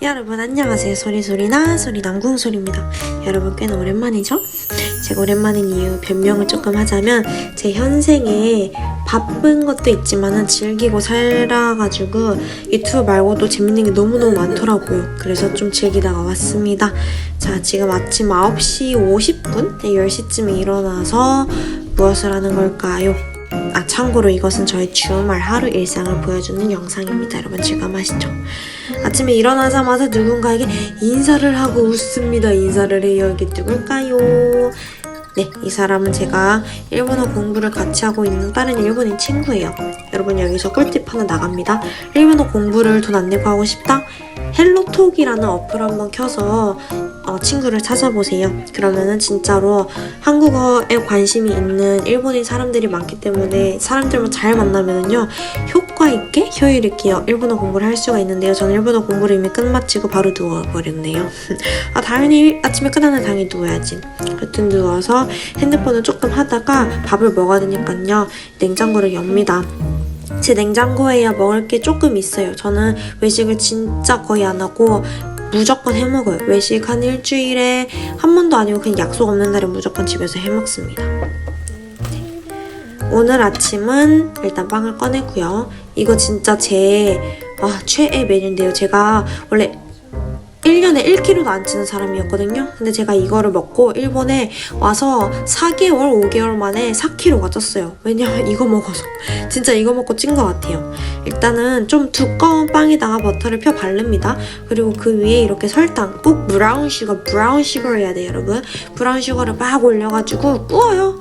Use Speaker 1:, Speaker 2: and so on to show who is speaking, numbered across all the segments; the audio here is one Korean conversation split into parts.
Speaker 1: 여러분 안녕하세요. 소리소리나 소리남궁소리입니다. 여러분 꽤나 오랜만이죠? 제가 오랜만인 이유 변명을 조금 하자면 제 현생에 바쁜 것도 있지만은 즐기고 살아가지고 유튜브 말고도 재밌는 게 너무너무 많더라고요. 그래서 좀 즐기다가 왔습니다. 자, 지금 아침 9시 50분? 10시쯤에 일어나서 무엇을 하는 걸까요? 참고로 이것은 저의 주말 하루 일상을 보여주는 영상입니다. 여러분 실감하시죠? 아침에 일어나자마자 누군가에게 인사를 하고 웃습니다. 인사를 해요. 이게 누굴까요? 네, 이 사람은 제가 일본어 공부를 같이 하고 있는 다른 일본인 친구예요. 여러분 여기서 꿀팁 하나 나갑니다. 일본어 공부를 돈 안 내고 하고 싶다? 헬로톡이라는 어플 한번 켜서 친구를 찾아보세요. 그러면은 진짜로 한국어에 관심이 있는 일본인 사람들이 많기 때문에 사람들만 잘 만나면은요 효과 있게 효율 있게 일본어 공부를 할 수가 있는데요. 저는 일본어 공부를 이미 끝마치고 바로 누워버렸네요. 당연히 아침에 끝나는 당연히 누워야지. 하여튼 누워서 핸드폰을 조금 하다가 밥을 먹어야 되니까요 냉장고를 엽니다. 제 냉장고에 먹을 게 조금 있어요. 저는 외식을 진짜 거의 안 하고 무조건 해먹어요. 외식 한 일주일에 한 번도 아니고 그냥 약속 없는 날에 무조건 집에서 해먹습니다. 오늘 아침은 일단 빵을 꺼내고요. 이거 진짜 제 최애 메뉴인데요. 제가 원래 1년에 1kg도 안 찌는 사람이었거든요. 근데 제가 이거를 먹고 일본에 와서 4개월, 5개월 만에 4kg가 쪘어요. 왜냐면 이거 먹어서. 진짜 이거 먹고 찐 것 같아요. 일단은 좀 두꺼운 빵에다가 버터를 펴 바릅니다. 그리고 그 위에 이렇게 설탕, 꼭 브라운 슈거 해야 돼요, 여러분. 브라운 슈거를 막 올려가지고 구워요.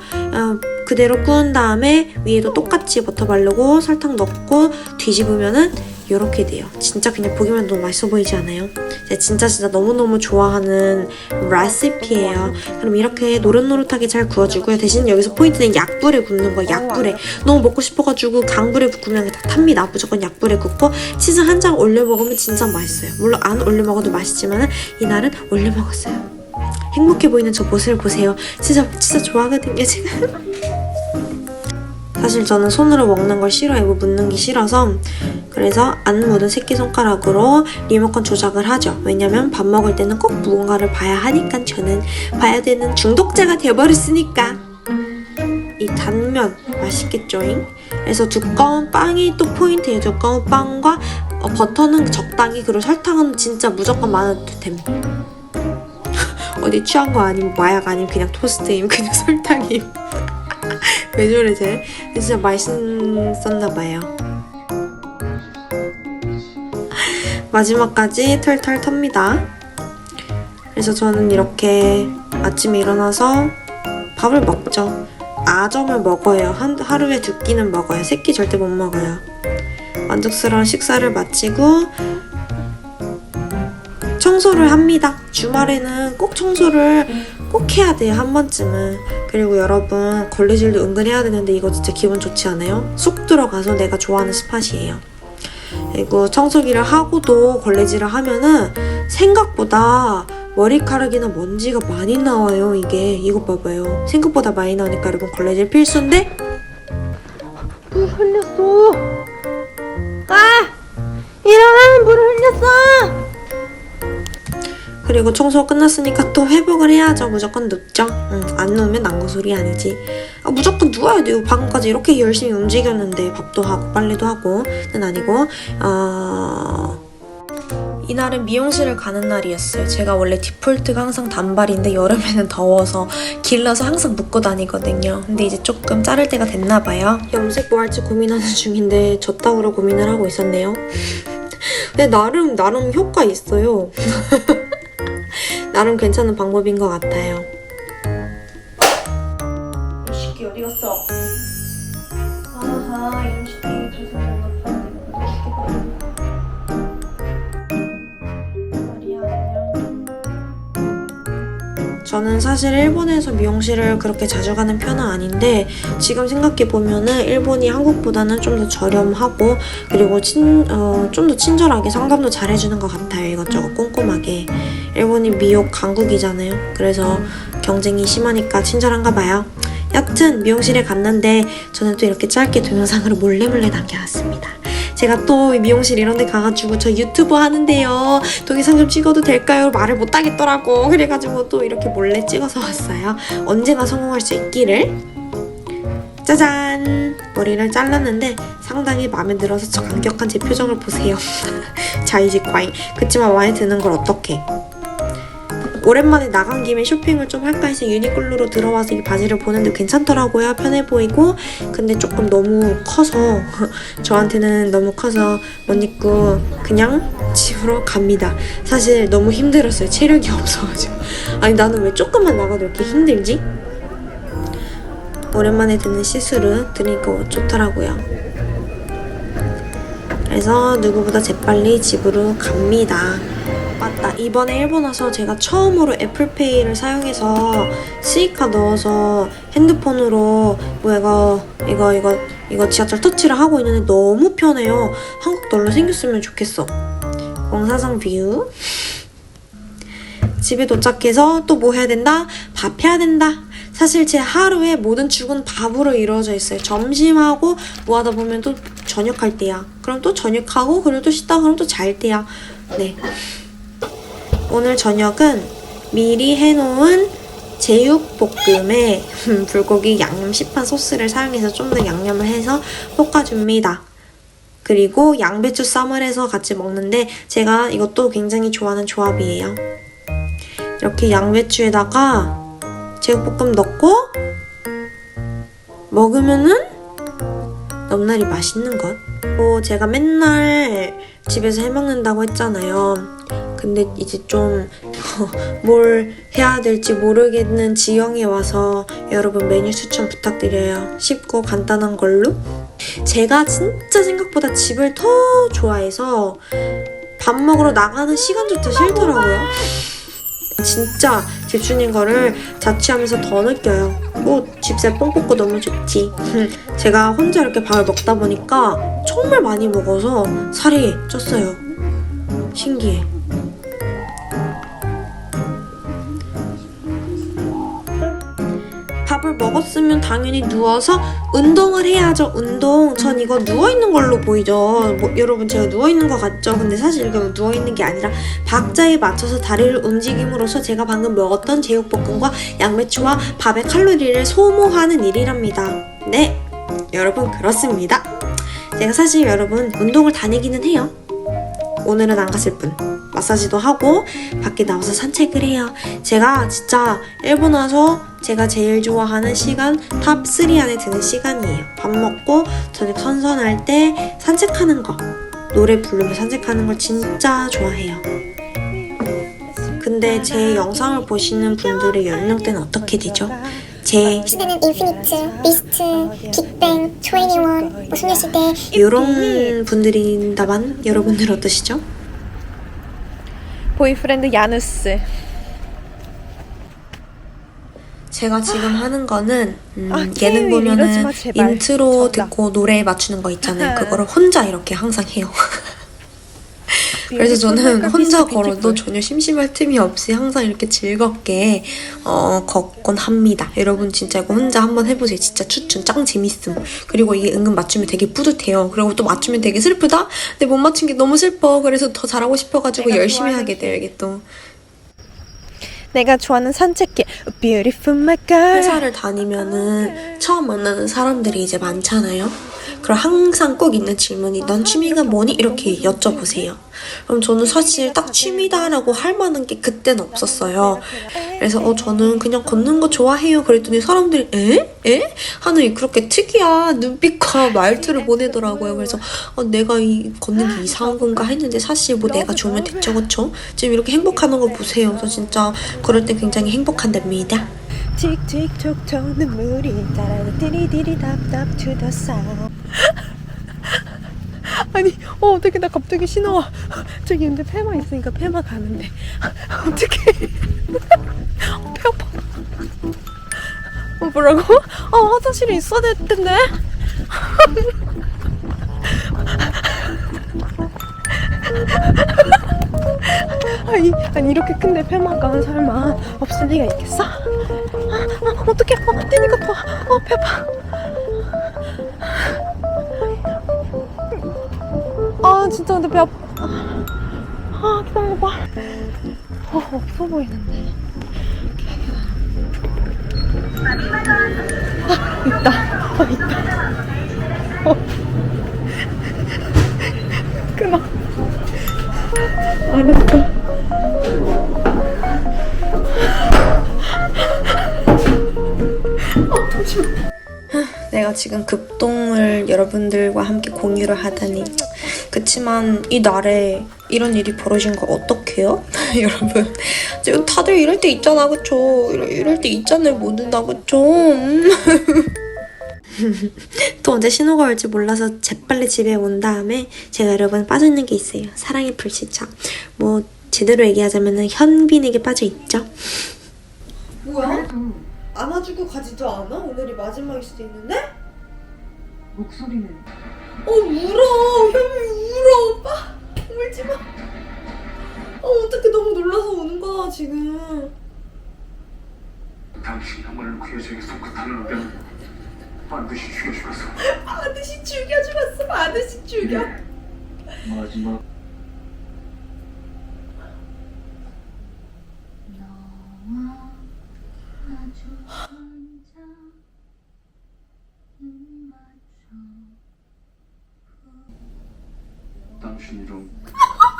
Speaker 1: 그대로 구운 다음에 위에도 똑같이 버터 바르고 설탕 넣고 뒤집으면은 이렇게 돼요. 진짜 그냥 보기만 너무 맛있어 보이지 않아요? 제가 진짜 너무너무 좋아하는 레시피예요. 그럼 이렇게 노릇노릇하게 잘 구워주고요. 대신 여기서 포인트는 약불에 굽는 거예요. 약불에. 너무 먹고 싶어가지고 강불에 굽으면 다 탑니다. 무조건 약불에 굽고 치즈 한 장 올려 먹으면 진짜 맛있어요. 물론 안 올려 먹어도 맛있지만 이날은 올려 먹었어요. 행복해 보이는 저 모습을 보세요. 진짜 좋아하거든요, 지금. 사실 저는 손으로 먹는 걸 싫어해요. 묻는 게 싫어서. 그래서 안 묻은 새끼손가락으로 리모컨 조작을 하죠. 왜냐면 밥 먹을 때는 꼭 무언가를 봐야 하니까 저는 봐야 되는 중독자가 되어버렸으니까. 이 단면 맛있겠죠잉? 그래서 두꺼운 빵이 또 포인트예요. 두꺼운 빵과 버터는 적당히, 그리고 설탕은 진짜 무조건 많아도 됨. 어디 취한 거 아니면 마약 아니면 그냥 토스트임, 그냥 설탕임. 왜 저래 쟤? 진짜 맛있었나봐요. 마지막까지 털털 텁니다. 그래서 저는 이렇게 아침에 일어나서 밥을 먹죠. 아점을 먹어요. 하루에 2끼는 먹어요. 3끼 절대 못 먹어요. 만족스러운 식사를 마치고 청소를 합니다. 주말에는 꼭 청소를 꼭 해야 돼요. 한 번쯤은. 그리고 여러분 걸레질도 은근 해야 되는데 이거 진짜 기분 좋지 않아요? 쏙 들어가서 내가 좋아하는 스팟이에요. 그리고 청소기를 하고도 걸레질을 하면은 생각보다 머리카락이나 먼지가 많이 나와요. 이거 봐봐요. 생각보다 많이 나오니까 여러분 걸레질 필수인데 물 흘렸어. 일어나, 물을 흘렸어. 그리고 청소 끝났으니까 또 회복을 해야죠. 무조건 눕죠. 안 누우면 난거 소리 아니지. 무조건 누워야 돼요. 방금까지 이렇게 열심히 움직였는데 밥도 하고 빨래도 하고는 아니고 이날은 미용실을 가는 날이었어요. 제가 원래 디폴트가 항상 단발인데 여름에는 더워서 길러서 항상 묶고 다니거든요. 근데 이제 조금 자를 때가 됐나봐요. 염색 뭐 할지 고민하는 중인데 저 따위로 고민을 하고 있었네요. 근데 나름 효과 있어요. 나름 괜찮은 방법인 것 같아요. 이 새끼 어디 갔어? 아하, 이런 새끼 죄송합니다. 마리아 안녕. 저는 사실 일본에서 미용실을 그렇게 자주 가는 편은 아닌데 지금 생각해보면은 일본이 한국보다는 좀 더 저렴하고 그리고 좀 더 친절하게 상담도 잘해주는 것 같아요. 이것저것 꼼꼼하게. 일본이 미용 강국이잖아요. 그래서 경쟁이 심하니까 친절한가 봐요. 여튼 미용실에 갔는데 저는 또 이렇게 짧게 동영상으로 몰래 남겨놨습니다. 제가 또 미용실 이런 데 가가지고 저 유튜브 하는데요. 동영상 좀 찍어도 될까요? 말을 못 하겠더라고. 그래가지고 또 이렇게 몰래 찍어서 왔어요. 언제가 성공할 수 있기를. 짜잔! 머리를 잘랐는데 상당히 마음에 들어서 저 감격한 제 표정을 보세요. 자이직 과잉. 그치만 마음에 드는 걸 어떡해. 오랜만에 나간 김에 쇼핑을 좀 할까 해서 유니클로로 들어와서 이 바지를 보는데 괜찮더라고요. 편해 보이고. 근데 조금 너무 커서 저한테는 너무 커서 못 입고 그냥 집으로 갑니다. 사실 너무 힘들었어요. 체력이 없어가지고. 아니 나는 왜 조금만 나가도 이렇게 힘들지? 오랜만에 듣는 시스루 들으니까 좋더라고요. 그래서 누구보다 재빨리 집으로 갑니다. 맞다. 이번에 일본 와서 제가 처음으로 애플페이를 사용해서 스이카 넣어서 핸드폰으로 이거 지하철 터치를 하고 있는데 너무 편해요. 한국도 얼른 생겼으면 좋겠어. 공사장 뷰. 집에 도착해서 또 뭐 해야 된다? 밥 해야 된다. 사실 제 하루에 모든 축은 밥으로 이루어져 있어요. 점심하고 뭐 하다 보면 또 저녁할 때야. 그럼 또 저녁하고 그리고 또 씻다가 그럼 또 잘 때야. 네. 오늘 저녁은 미리 해놓은 제육볶음에 불고기 양념 시판 소스를 사용해서 좀 더 양념을 해서 볶아줍니다. 그리고 양배추 쌈을 해서 같이 먹는데 제가 이것도 굉장히 좋아하는 조합이에요. 이렇게 양배추에다가 제육볶음 넣고 먹으면은 넘나리 맛있는 것. 제가 맨날 집에서 해먹는다고 했잖아요. 근데 이제 좀 뭘 해야 될지 모르겠는 지경에 와서 여러분 메뉴 추천 부탁드려요. 쉽고 간단한 걸로. 제가 진짜 생각보다 집을 더 좋아해서 밥 먹으러 나가는 시간조차 싫더라고요. 진짜 집순인 거를 자취하면서 더 느껴요. 집세 뽕 뽑고 너무 좋지. 제가 혼자 이렇게 밥을 먹다 보니까 정말 많이 먹어서 살이 쪘어요. 신기해. 밥을 먹었으면 당연히 누워서 운동을 해야죠. 운동. 전 이거 누워있는 걸로 보이죠. 여러분 제가 누워있는 거 같죠? 근데 사실 이거 누워있는 게 아니라 박자에 맞춰서 다리를 움직임으로써 제가 방금 먹었던 제육볶음과 양배추와 밥의 칼로리를 소모하는 일이랍니다. 네, 여러분 그렇습니다. 제가 사실 여러분 운동을 다니기는 해요. 오늘은 안 갔을 뿐. 마사지도 하고 밖에 나와서 산책을 해요. 제가 진짜 일본 와서 제가 제일 좋아하는 시간 탑 3 안에 드는 시간이에요. 밥 먹고 저녁 선선할 때 산책하는 거, 노래 부르며 산책하는 걸 진짜 좋아해요. 근데 제 영상을 보시는 분들의 연령대는 어떻게 되죠? 제
Speaker 2: 시대는 인피니트, 비스트, 빅뱅, 21, 뭐 소녀시대
Speaker 1: 이런 분들인다만 여러분들 어떠시죠?
Speaker 3: 보이프렌드 야누스.
Speaker 1: 제가 지금 하는 거는 예능
Speaker 3: 케이, 이러지
Speaker 1: 보면은
Speaker 3: 마, 제발.
Speaker 1: 인트로
Speaker 3: 정답.
Speaker 1: 듣고 노래 맞추는 거 있잖아요. 그거를 혼자 이렇게 항상 해요. 그래서 저는 혼자 걸어도 전혀 심심할 틈이 없이 항상 이렇게 즐겁게 걷곤 합니다. 여러분 진짜 이거 혼자 한번 해보세요. 진짜 추천. 짱 재밌음. 그리고 이게 은근 맞추면 되게 뿌듯해요. 그리고 또 맞추면 되게 슬프다? 근데 못 맞춘 게 너무 슬퍼. 그래서 더 잘하고 싶어가지고 열심히 하게 돼요. 이게 또.
Speaker 3: 내가 좋아하는 산책길. Beautiful my girl.
Speaker 1: 회사를 다니면은 처음 만나는 사람들이 이제 많잖아요. 그럼 항상 꼭 있는 질문이 넌 취미가 뭐니? 이렇게 여쭤보세요. 그럼 저는 사실 딱 취미다라고 할 만한 게 그때는 없었어요. 그래서 저는 그냥 걷는 거 좋아해요. 그랬더니 사람들이 에? 에? 하는 그렇게 특이한 눈빛과 말투를 보내더라고요. 그래서 내가 이 걷는 게 이상한 건가 했는데 사실 뭐 내가 좋으면 됐죠, 그쵸? 지금 이렇게 행복하는 거 보세요. 그래서 진짜 그럴 때 굉장히 행복한답니다.
Speaker 3: 틱틱톡톡 눈물이 따라다 디리디리 답답 to the sound. 아니 어떻게 나 갑자기 신호와 저기 근데 페마 있으니까 페마 가는데 어떡해. 배 아파. 뭐라고? 화장실에 있어야 될 텐데. 아니 이렇게 큰데 폐막은 설마 없을 리가 있겠어? 어떡해. 뛰니까 더 배봐. 진짜 근데 배 아파. 기다려봐. 없어 보이는데. 있다. 끊어. 알았어.
Speaker 1: 내가 지금 급동을 여러분들과 함께 공유를 하다니. 그치만 이 날에 이런 일이 벌어진 거 어떡해요? 여러분 지금 다들 이럴 때 있잖아, 그쵸? 이럴 때 있잖아요, 모두 다, 그쵸? 또 언제 신호가 올지 몰라서 재빨리 집에 온 다음에 제가 여러분 빠져있는 게 있어요. 사랑의 불시착. 뭐 제대로 얘기하자면 현빈에게 빠져있죠.
Speaker 3: 뭐야? 안아주고 가지도 않아? 오늘이 마지막일 수도 있는데?
Speaker 4: 목소리는
Speaker 3: 울어. 현빈 울어. 오빠 울지 마. 어떡해, 너무 놀라서 우는 거야 지금.
Speaker 4: 당신 형을 구해주기 손끝하는 의견 반드시 죽여주겠어.
Speaker 3: 반드시 죽여 죽었어. 반드시 죽여.
Speaker 4: 마지막 당신이랑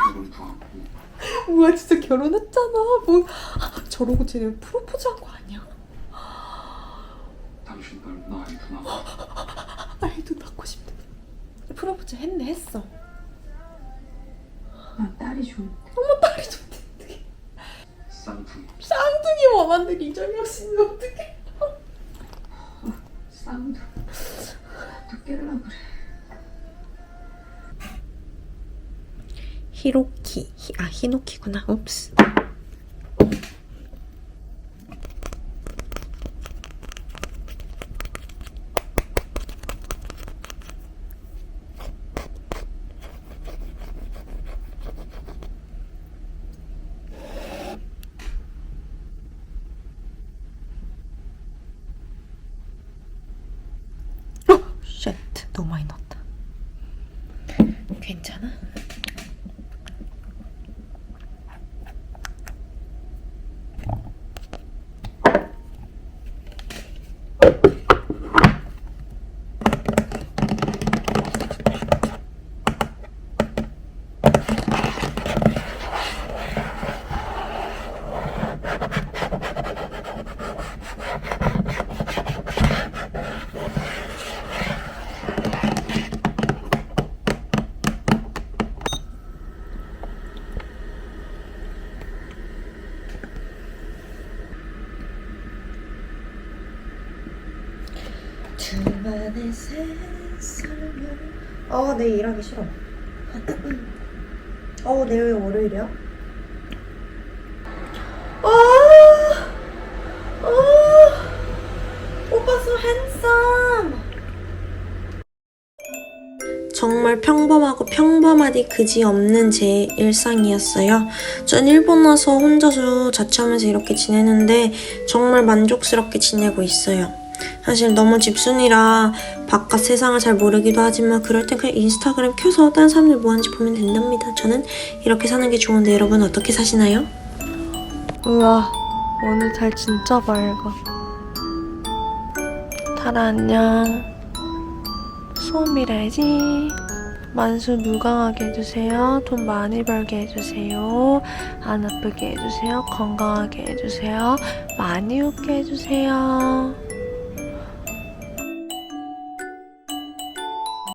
Speaker 4: 결혼도 하고
Speaker 3: 뭐야, 진짜 결혼했잖아. 뭐 저러고 쟤네 프로포즈 한 거 아니야?
Speaker 4: 당신 날 나이도 나고
Speaker 3: 아이도 낳고 싶대. 프로포즈 했어.
Speaker 4: 난 딸이 좋은데.
Speaker 3: 어머, 딸이 좋대.
Speaker 4: 쌍둥이
Speaker 3: 쌍둥이 원한데 이정혁 씨는 어떡해?
Speaker 4: 쌍둥이 또 깨려고 그래.
Speaker 1: 히로키. 히노키구나. 옵스. 쉣, 너무 많이 넣었다. 괜찮아? 둘만의 세상을. 내일 일하기 싫어. 내일 왜 월요일이야? 오빠 so handsome. 정말 평범하고 평범하디 그지없는 제 일상이었어요. 전 일본 와서 혼자서 자취하면서 이렇게 지내는데 정말 만족스럽게 지내고 있어요. 사실 너무 집순이라 바깥 세상을 잘 모르기도 하지만 그럴 땐 그냥 인스타그램 켜서 다른 사람들 뭐 하는지 보면 된답니다. 저는 이렇게 사는 게 좋은데 여러분 어떻게 사시나요?
Speaker 3: 우와, 오늘 달 진짜 밝아. 달아 안녕. 소원비라야지. 만수 무강하게 해주세요. 돈 많이 벌게 해주세요. 안 아프게 해주세요. 건강하게 해주세요. 많이 웃게 해주세요.